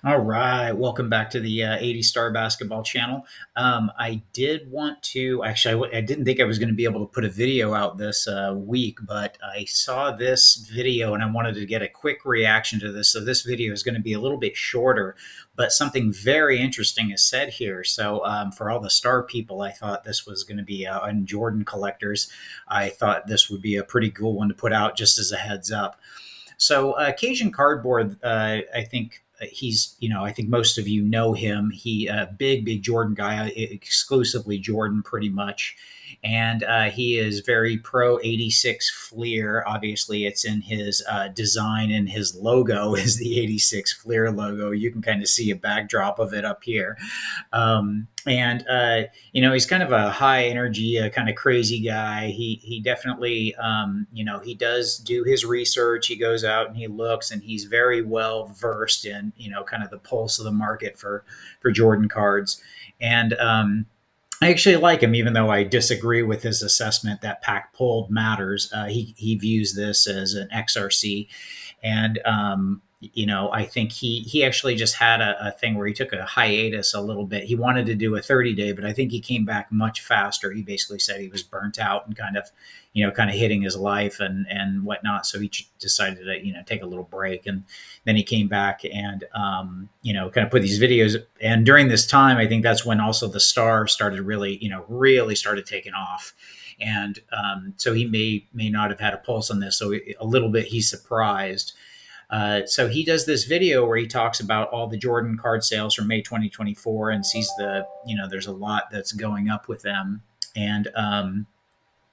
All right, welcome back to the 80 Star Basketball Channel. I did want to actually, I didn't think I was going to be able to put a video out this week, but I saw this video and I wanted to get a quick reaction to this. So, this video is going to be a little bit shorter, but something very interesting is said here. So, for all the Star people, I thought this was going to be, and Jordan collectors, I thought this would be a pretty cool one to put out just as a heads up. So Cajun Cardboard, I think I think most of you know him. He big Jordan guy, exclusively Jordan, pretty much, and he is very pro '86 Fleer. Obviously, it's in his design, and his logo is the '86 Fleer logo. You can kind of see a backdrop of it up here. And he's kind of a high energy, kind of crazy guy. He definitely he does do his research. He goes out and he looks, and he's very well versed in kind of the pulse of the market for Jordan cards. And I actually like him, even though I disagree with his assessment that pack pulled matters. He views this as an XRC, and I think he actually just had a thing where he took a hiatus a little bit. He wanted to do a 30-day, but I think he came back much faster. He basically said he was burnt out and kind of hitting his life and whatnot. So he decided to take a little break, and then he came back and kind of put these videos. And during this time, I think that's when also the Star started really started taking off. And so he may not have had a pulse on this. So a little bit he's surprised. So he does this video where he talks about all the Jordan card sales from May 2024 and sees there's a lot that's going up with them. And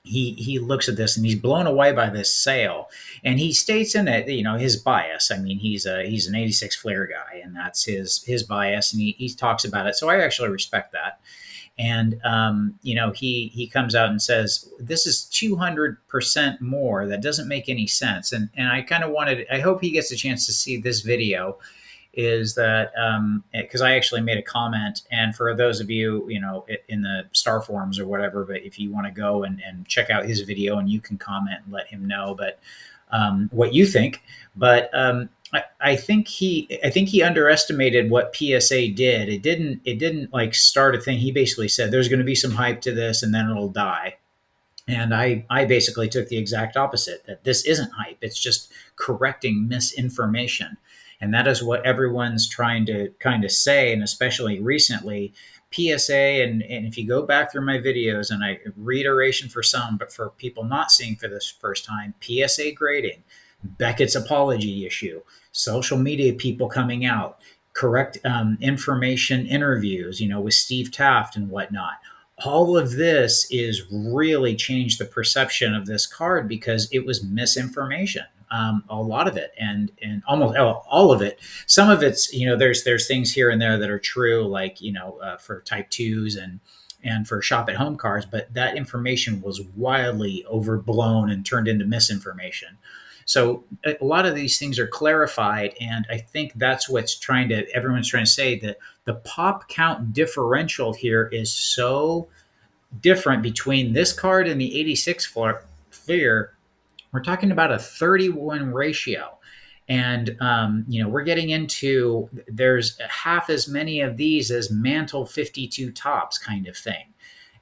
he looks at this and he's blown away by this sale, and he states in it his bias. I mean, he's an '86 Flair guy, and that's his bias, and he talks about it. So I actually respect that. And he comes out and says this is 200% more. That doesn't make any sense. And I hope he gets a chance to see this video, is that because I actually made a comment. And for those of you in the Star forums or whatever, but if you want to go and check out his video, and you can comment and let him know but what you think. But I think he underestimated what PSA did. It didn't like start a thing. He basically said there's going to be some hype to this and then it'll die. And I basically took the exact opposite, that this isn't hype. It's just correcting misinformation. And that is what everyone's trying to kind of say. And especially recently, PSA, and if you go back through my videos, and I reiteration for some, but for people not seeing for this first time, PSA grading, Beckett's apology issue, social media people coming out, correct information interviews, with Steve Taft and whatnot. All of this is really changed the perception of this card because it was misinformation. A lot of it, and almost all of it. Some of it's there's things here and there that are true, like for Type 2s and for shop at home cars, but that information was wildly overblown and turned into misinformation. So a lot of these things are clarified, and I think that's what's everyone's trying to say, that the pop count differential here is so different between this card and the '86 Fleer. We're talking about a 31 ratio. And, we're getting into, there's half as many of these as Mantle 52 tops kind of thing.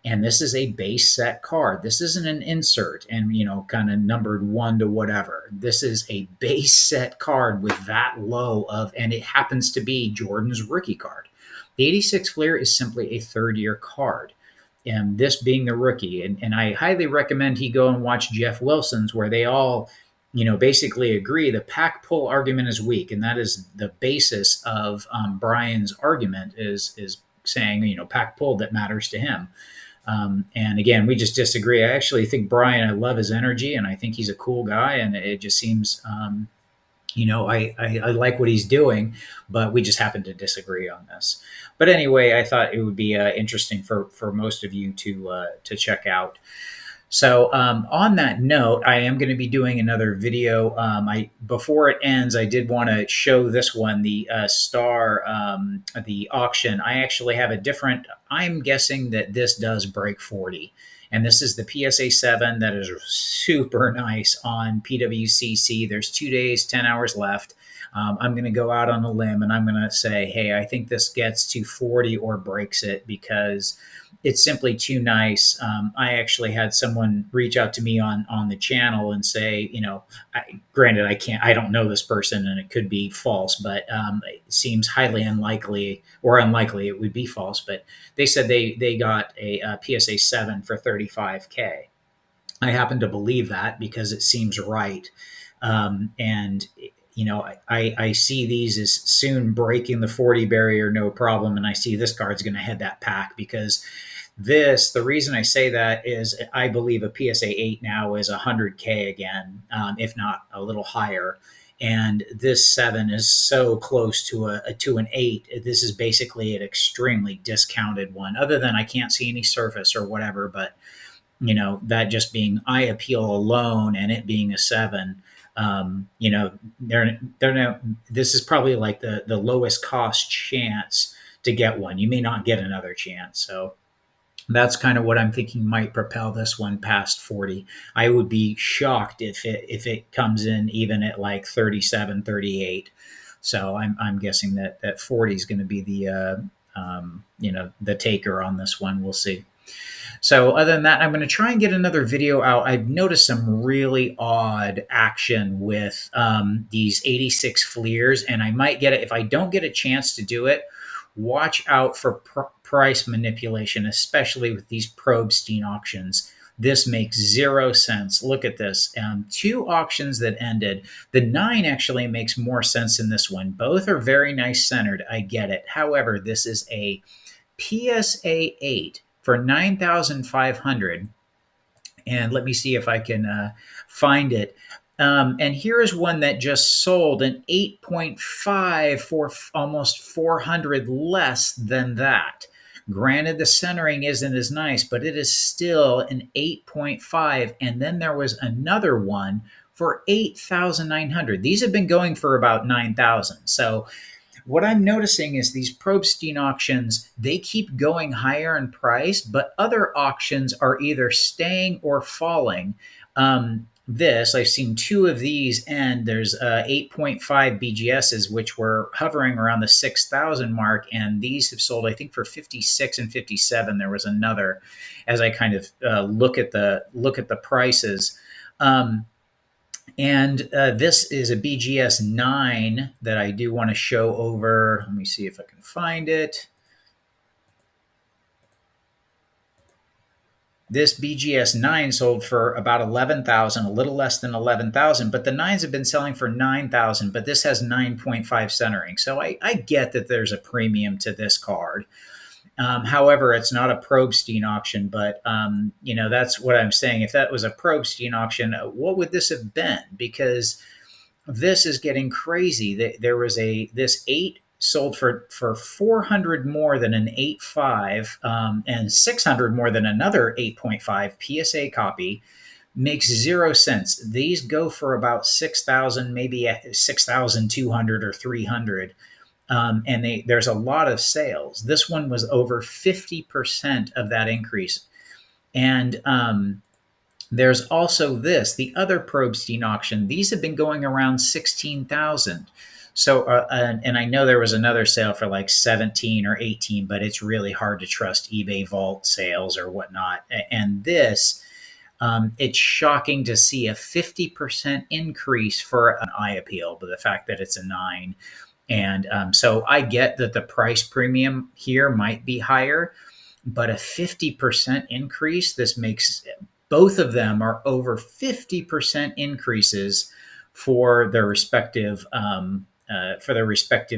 And this is a base set card. This isn't an insert and, kind of numbered one to whatever. This is a base set card with that low and it happens to be Jordan's rookie card. The '86 Flair is simply a third year card, and this being the rookie. And I highly recommend he go and watch Jeff Wilson's, where they all, basically agree the pack pull argument is weak. And that is the basis of Brian's argument, is saying, pack pull that matters to him. And again, we just disagree. I actually think Brian, I love his energy, and I think he's a cool guy. And it just seems, I like what he's doing, but we just happen to disagree on this. But anyway, I thought it would be interesting for most of you to check out. So on that note, I am going to be doing another video. Before it ends, I did want to show this one, the Star, the auction. I actually have a different. I'm guessing that this does break 40. And this is the PSA 7 that is super nice on PWCC. There's 2 days, 10 hours left. I'm going to go out on a limb and I'm going to say, hey, I think this gets to 40 or breaks it because it's simply too nice. I actually had someone reach out to me on the channel and say, granted, I don't know this person and it could be false, but it seems highly unlikely or unlikely it would be false. But they said they got a PSA 7 for 35K. I happen to believe that because it seems right. And I see these as soon breaking the 40 barrier, no problem. And I see this card's going to head that pack because the reason I say that is I believe a PSA 8 now is 100K again, if not a little higher. And this 7 is so close to to an 8. This is basically an extremely discounted one, other than I can't see any surface or whatever. But that just being eye appeal alone and it being a 7, they're now, this is probably like the lowest cost chance to get one. You may not get another chance. So that's kind of what I'm thinking might propel this one past 40. I would be shocked if it comes in even at like 37, 38. So I'm guessing that 40 is going to be the taker on this one. We'll see. So other than that, I'm going to try and get another video out. I've noticed some really odd action with these 86 fleers, and I might get it. If I don't get a chance to do it, watch out for price manipulation, especially with these Probstein auctions. This makes zero sense. Look at this. Two auctions that ended. The 9 actually makes more sense in this one. Both are very nice centered. I get it. However, this is a PSA 8 for 9,500. And let me see if I can find it. And here is one that just sold an 8.5 for almost 400 less than that. Granted, the centering isn't as nice, but it is still an 8.5. And then there was another one for 8,900. These have been going for about 9,000. So what I'm noticing is these Probstein auctions, they keep going higher in price, but other auctions are either staying or falling. I've seen 2 of these, and there's 8.5 BGSs, which were hovering around the 6,000 mark, and these have sold, I think, for 56 and 57. There was another, as I kind of look at the prices. And this is a BGS 9 that I do want to show over. Let me see if I can find it. This BGS 9 sold for about 11,000, a little less than 11,000, but the 9s have been selling for 9,000, but this has 9.5 centering. So I get that there's a premium to this card. However, it's not a Probstein auction, but that's what I'm saying. If that was a Probstein auction, what would this have been? Because this is getting crazy. There was this 8 sold for 400 more than an 8.5, and 600 more than another 8.5 PSA copy. Makes zero sense. These go for about 6,000, maybe 6,200 or 300. And there's a lot of sales. This one was over 50% of that increase. And there's also the other Probstein auction. These have been going around 16,000. So, and I know there was another sale for like 17 or 18, but it's really hard to trust eBay vault sales or whatnot. And it's shocking to see a 50% increase for an eye appeal, but the fact that it's a 9. And so I get that the price premium here might be higher, but a 50% increase, this makes both of them are over 50% increases for their respective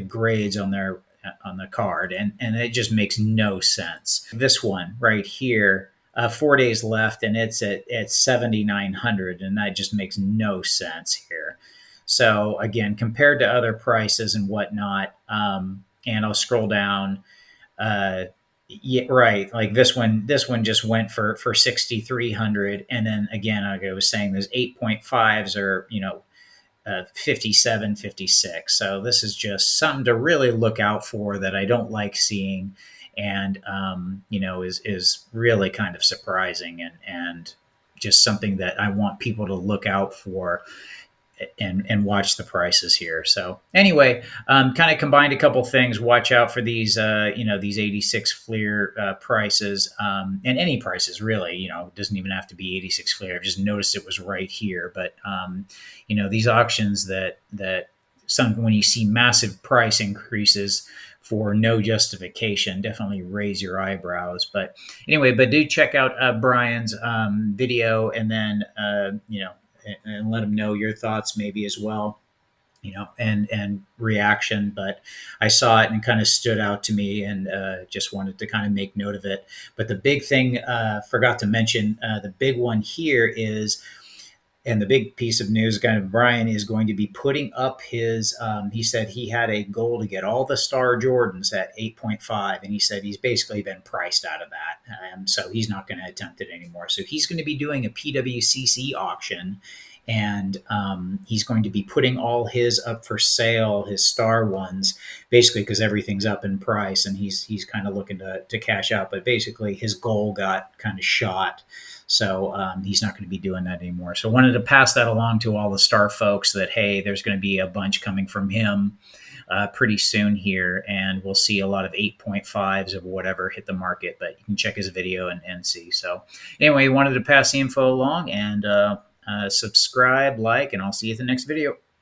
grades on the card, and it just makes no sense. This one right here, 4 days left, and it's at 7,900, and that just makes no sense here. So again, compared to other prices and whatnot, and I'll scroll down. Yeah, right. Like this one just went for 6,300, and then again, like I was saying, those 8.5s are 57, 56. So this is just something to really look out for that I don't like seeing, and is really kind of surprising and just something that I want people to look out for. and watch the prices here. So anyway, kind of combined a couple things. Watch out for these these 86 Fleer prices, and any prices really. It doesn't even have to be 86 Fleer. I just noticed it was right here, but these auctions that some when you see massive price increases for no justification, definitely raise your eyebrows. But anyway, but do check out Brian's video, and then and let him know your thoughts maybe as well, and reaction. But I saw it and kind of stood out to me, and just wanted to kind of make note of it. But the big thing, forgot to mention, the big one here is, and the big piece of news, kind of, Brian is going to be putting up his, he said he had a goal to get all the Star Jordans at 8.5, and he said he's basically been priced out of that, so he's not going to attempt it anymore. So he's going to be doing a PWCC auction, and he's going to be putting all his up for sale, his Star ones, basically because everything's up in price, and he's kind of looking to cash out. But basically his goal got kind of shot, so he's not going to be doing that anymore. So I wanted to pass that along to all the Star folks that, hey, there's going to be a bunch coming from him pretty soon here, and we'll see a lot of 8.5s of whatever hit the market. But you can check his video and see. So anyway, wanted to pass the info along, and subscribe, like, and I'll see you at the next video.